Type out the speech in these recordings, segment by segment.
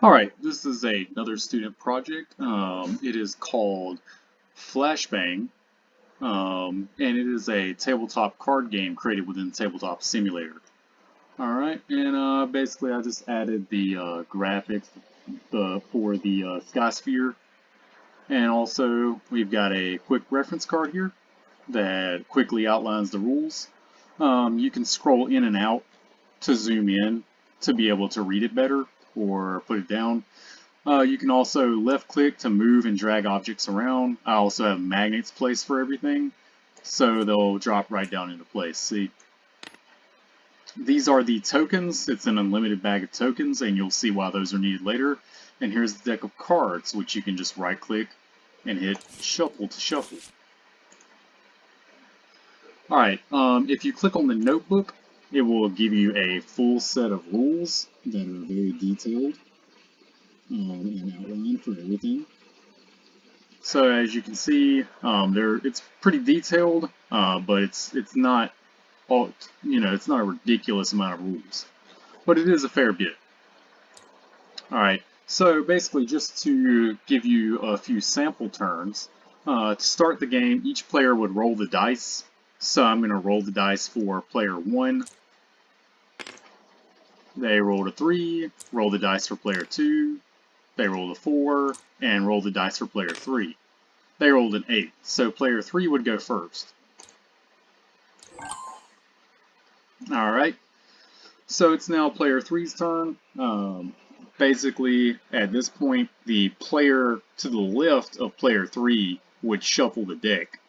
Alright, this is another student project. It is called Flashbang, and it is a tabletop card game created within Tabletop Simulator. Alright, and basically I just added the graphics for the sky sphere, and also we've got a quick reference card here that quickly outlines the rules. You can scroll in and out to zoom in to be able to read it better or put it down. You can also left click to move and drag objects around. I also have magnets placed for everything, so they'll drop right down into place. See, these are the tokens. It's an unlimited bag of tokens, and you'll see why those are needed later. And here's the deck of cards, which you can just right click and hit shuffle to shuffle. Alright, if you click on the notebook, it will give you a full set of rules that are very detailed and outlined for everything. So as you can see, it's pretty detailed, but it's not all, it's not a ridiculous amount of rules, but it is a fair bit. All right, so basically, just to give you a few sample turns, to start the game, each player would roll the dice. So I'm going to roll the dice for player 1. They rolled a 3, roll the dice for player 2, they rolled a 4, and roll the dice for player 3. They rolled an 8, so player 3 would go first. Alright, so it's now player 3's turn. Basically, at this point, the player to the left of player 3 would shuffle the deck.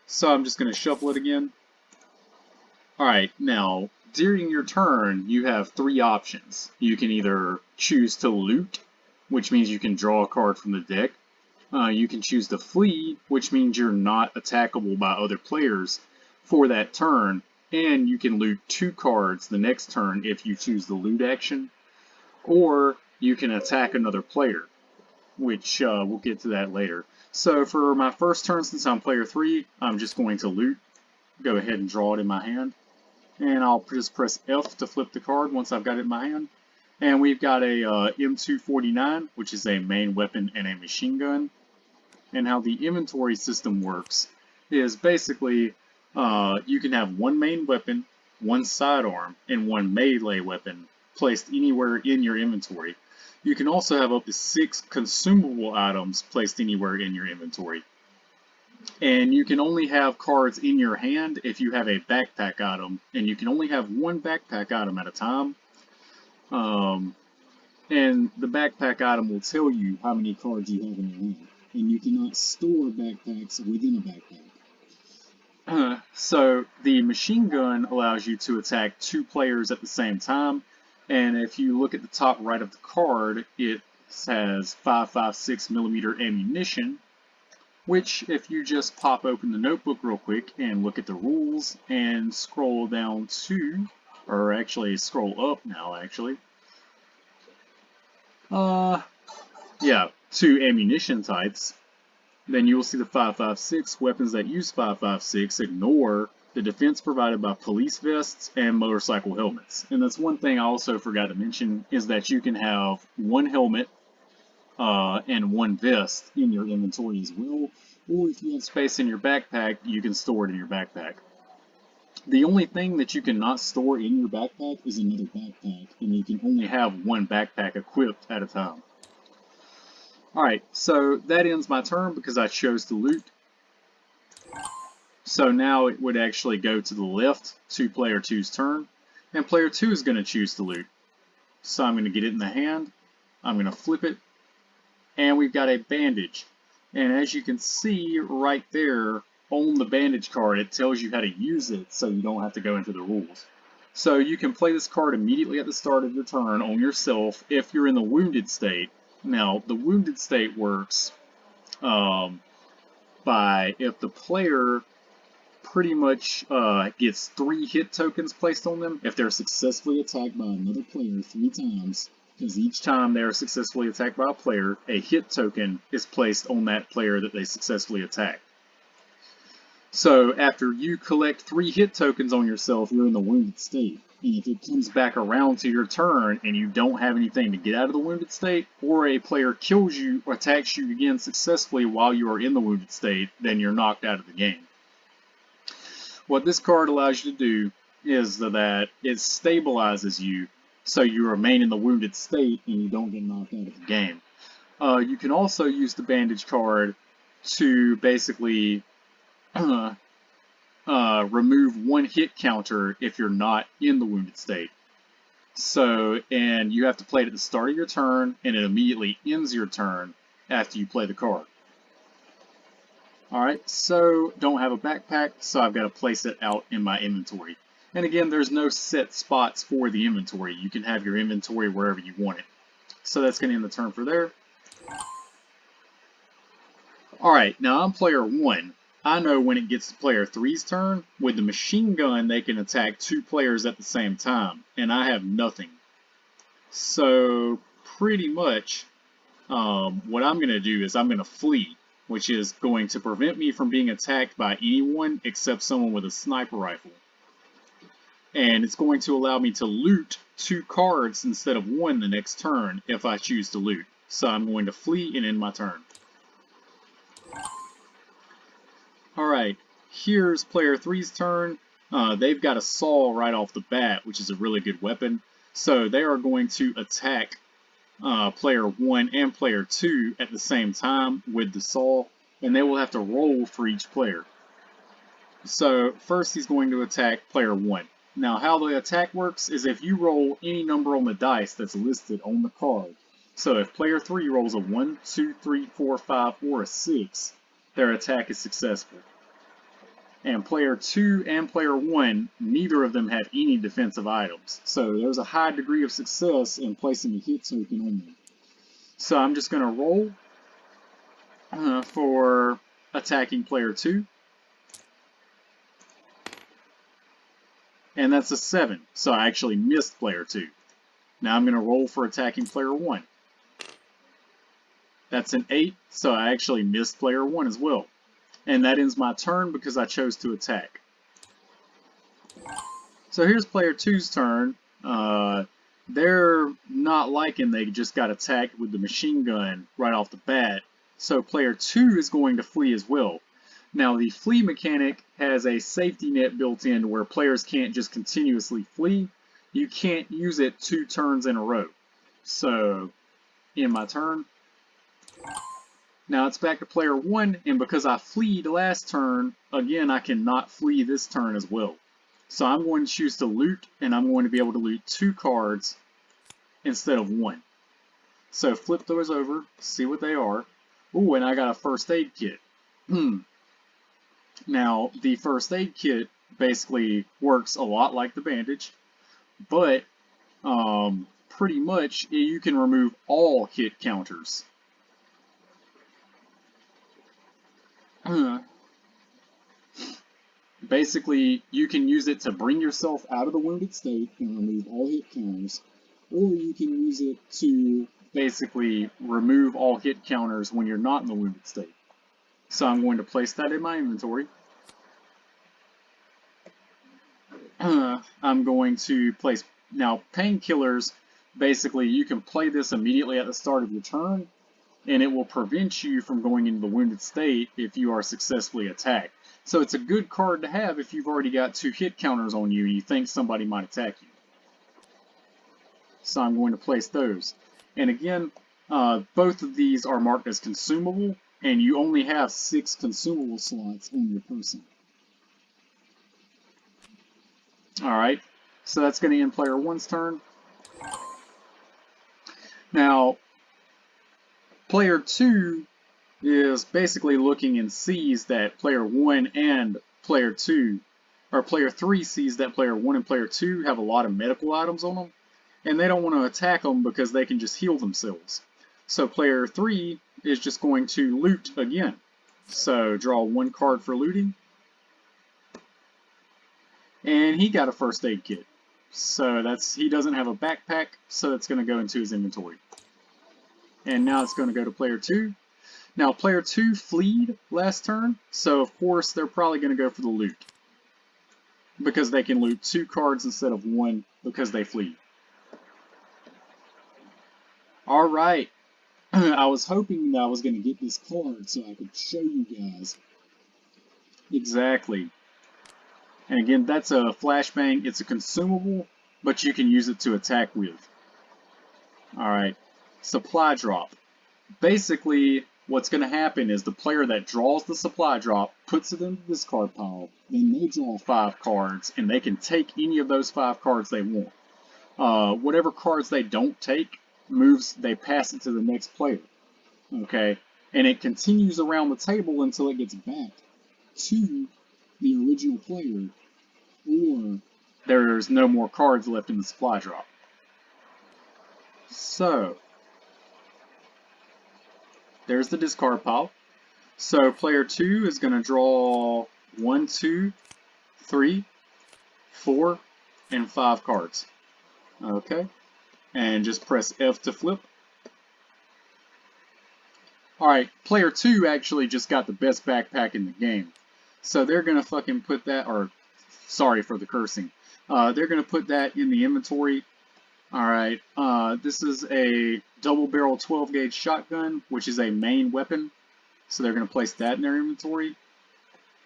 So I'm just going to shuffle it again. Alright, now, during your turn, you have 3 options. You can either choose to loot, which means you can draw a card from the deck. You can choose to flee, which means you're not attackable by other players for that turn. And you can loot 2 cards the next turn if you choose the loot action. Or you can attack another player, which we'll get to that later. So for my first turn, since I'm player 3, I'm just going to loot. Go ahead and draw it in my hand. And I'll just press F to flip the card once I've got it in my hand. And we've got a M249, which is a main weapon and a machine gun. And how the inventory system works is basically you can have 1 main weapon, 1 sidearm, and 1 melee weapon placed anywhere in your inventory. You can also have up to 6 consumable items placed anywhere in your inventory. And you can only have cards in your hand if you have a backpack item, and you can only have 1 backpack item at a time. And the backpack item will tell you how many cards you have in your hand. And you cannot store backpacks within a backpack. So the machine gun allows you to attack 2 players at the same time. And if you look at the top right of the card, it has 5.56mm ammunition, which if you just pop open the notebook real quick and look at the rules and scroll down to, or actually scroll up now actually, to ammunition types, then you will see the 5.56 weapons that use 5.56 ignore the defense provided by police vests and motorcycle helmets. And that's one thing I also forgot to mention, is that you can have 1 helmet and 1 vest in your inventory as well, or if you have space in your backpack, you can store it in your backpack. The only thing that you cannot store in your backpack is another backpack, and you can only have 1 backpack equipped at a time. Alright, so that ends my turn because I chose to loot. So now it would actually go to the left to player 2's turn, and player 2 is going to choose to loot. So I'm going to get it in the hand, I'm going to flip it, and we've got a bandage. And as you can see right there on the bandage card, it tells you how to use it so you don't have to go into the rules. So you can play this card immediately at the start of your turn on yourself if you're in the wounded state. Now, the wounded state works by if the player pretty much gets 3 hit tokens placed on them if they're successfully attacked by another player 3 times, because each time they are successfully attacked by a player, a hit token is placed on that player that they successfully attacked. So after you collect 3 hit tokens on yourself, you're in the wounded state. And if it comes back around to your turn and you don't have anything to get out of the wounded state, or a player kills you or attacks you again successfully while you are in the wounded state, then you're knocked out of the game. What this card allows you to do is that it stabilizes you so you remain in the wounded state and you don't get knocked out of the game. You can also use the bandage card to basically remove one hit counter if you're not in the wounded state. So, and you have to play it at the start of your turn, and it immediately ends your turn after you play the card. Alright, so don't have a backpack, so I've got to place it out in my inventory. And again, there's no set spots for the inventory. You can have your inventory wherever you want it. So that's going to end the turn for there. Alright, now I'm player 1. I know when it gets to player 3's turn, with the machine gun they can attack 2 players at the same time, and I have nothing. So pretty much what I'm going to do is I'm going to flee, which is going to prevent me from being attacked by anyone except someone with a sniper rifle. And it's going to allow me to loot 2 cards instead of 1 the next turn if I choose to loot. So I'm going to flee and end my turn. Alright, here's player 3's turn. They've got a saw right off the bat, which is a really good weapon. So they are going to attack player 1 and player 2 at the same time with the saw, and they will have to roll for each player. So first he's going to attack player 1. Now how the attack works is if you roll any number on the dice that's listed on the card. So if player 3 rolls a 1, 2, 3, 4, 5, or a 6, their attack is successful. And player 2 and player 1, neither of them have any defensive items. So there's a high degree of success in placing a hit token on them. So I'm just going to roll for attacking player 2. And that's a 7, so I actually missed player 2. Now I'm going to roll for attacking player 1. That's an 8, so I actually missed player 1 as well. And that ends my turn because I chose to attack. So here's player 2's turn. They're not liking they just got attacked with the machine gun right off the bat. So player 2 is going to flee as well. Now the flee mechanic has a safety net built in where players can't just continuously flee. You can't use it 2 turns in a row. So, in my turn. Now it's back to player 1, and because I fleed last turn, again I cannot flee this turn as well. So I'm going to choose to loot, and I'm going to be able to loot 2 cards instead of 1. So flip those over, see what they are. Ooh, and I got a first aid kit. Now, the first aid kit basically works a lot like the bandage, but pretty much you can remove all hit counters. Basically, you can use it to bring yourself out of the wounded state and remove all hit counters, or you can use it to basically remove all hit counters when you're not in the wounded state. So I'm going to place that in my inventory. I'm going to place, now painkillers, basically you can play this immediately at the start of your turn, and it will prevent you from going into the wounded state if you are successfully attacked. So it's a good card to have if you've already got 2 hit counters on you and you think somebody might attack you. So I'm going to place those. And again, both of these are marked as consumable, and you only have 6 consumable slots on your person. Alright, so that's going to end player 1's turn. Now, player 2 is basically looking and sees that player 1 and player 2, or player 3 sees that player 1 and player 2 have a lot of medical items on them, and they don't want to attack them because they can just heal themselves. So player 3 is just going to loot again. So draw 1 card for looting. And he got a first aid kit. So he doesn't have a backpack, so it's going to go into his inventory. And now it's going to go to player 2. Now player 2 fleed last turn, so of course they're probably going to go for the loot. because they can loot 2 cards instead of 1 because they flee. Alright, I was hoping that I was going to get this card so I could show you guys. Exactly. And again, that's a Flashbang. It's a consumable, but you can use it to attack with. Alright, supply drop. Basically, what's going to happen is the player that draws the supply drop puts it into this card pile, then they draw 5 cards, and they can take any of those 5 cards they want. Whatever cards they don't take, they pass it to the next player. Okay? And it continues around the table until it gets back to the original player, or there's no more cards left in the supply drop. So, there's the discard pile. So player 2 is going to draw 1, 2, 3, 4, and 5 cards. Okay, and just press F to flip. Alright, player 2 actually just got the best backpack in the game. So they're going to fucking put that, or sorry for the cursing, they're going to put that in the inventory. Alright, this is a double barrel 12 gauge shotgun, which is a main weapon. So they're going to place that in their inventory.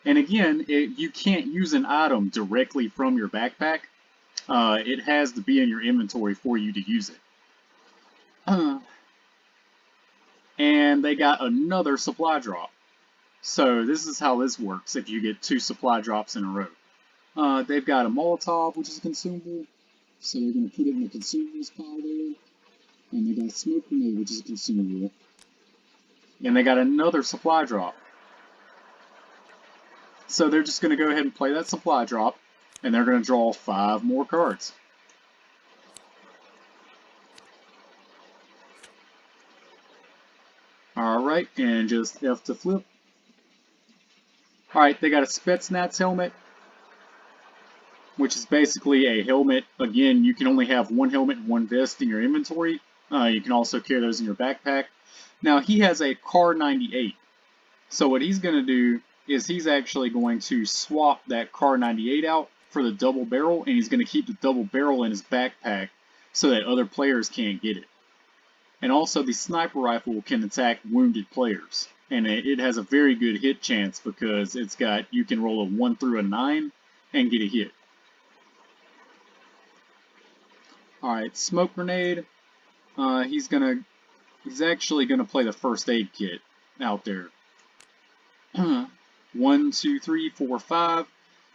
And again, you can't use an item directly from your backpack. It has to be in your inventory for you to use it. And they got another supply drop. So this is how this works if you get 2 supply drops in a row. They've got a Molotov, which is a consumable. So they're going to put it in the consumables pile there. And they got a smoke grenade, which is a consumable. And they got another supply drop. So they're just going to go ahead and play that supply drop. And they're going to draw 5 more cards. Alright, and just F to flip. Alright, they got a Spetsnaz helmet, which is basically a helmet. Again, you can only have 1 helmet and 1 vest in your inventory. You can also carry those in your backpack. Now, he has a Car 98. So what he's going to do is he's actually going to swap that Car 98 out for the double barrel, and he's going to keep the double barrel in his backpack so that other players can't get it. And also, the sniper rifle can attack wounded players. And it has a very good hit chance because you can roll a 1 through a 9 and get a hit. Alright, smoke grenade. He's actually gonna play the first aid kit out there. 1, 2, 3, 4, 5.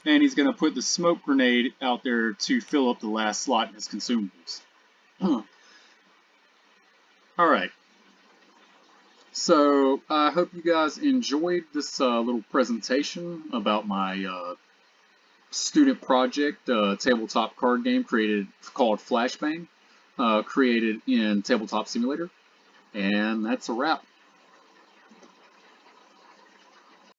And he's gonna put the smoke grenade out there to fill up the last slot in his consumables. Alright. So, I hope you guys enjoyed this little presentation about my student project, tabletop card game called Flashbang, created in Tabletop Simulator. And that's a wrap.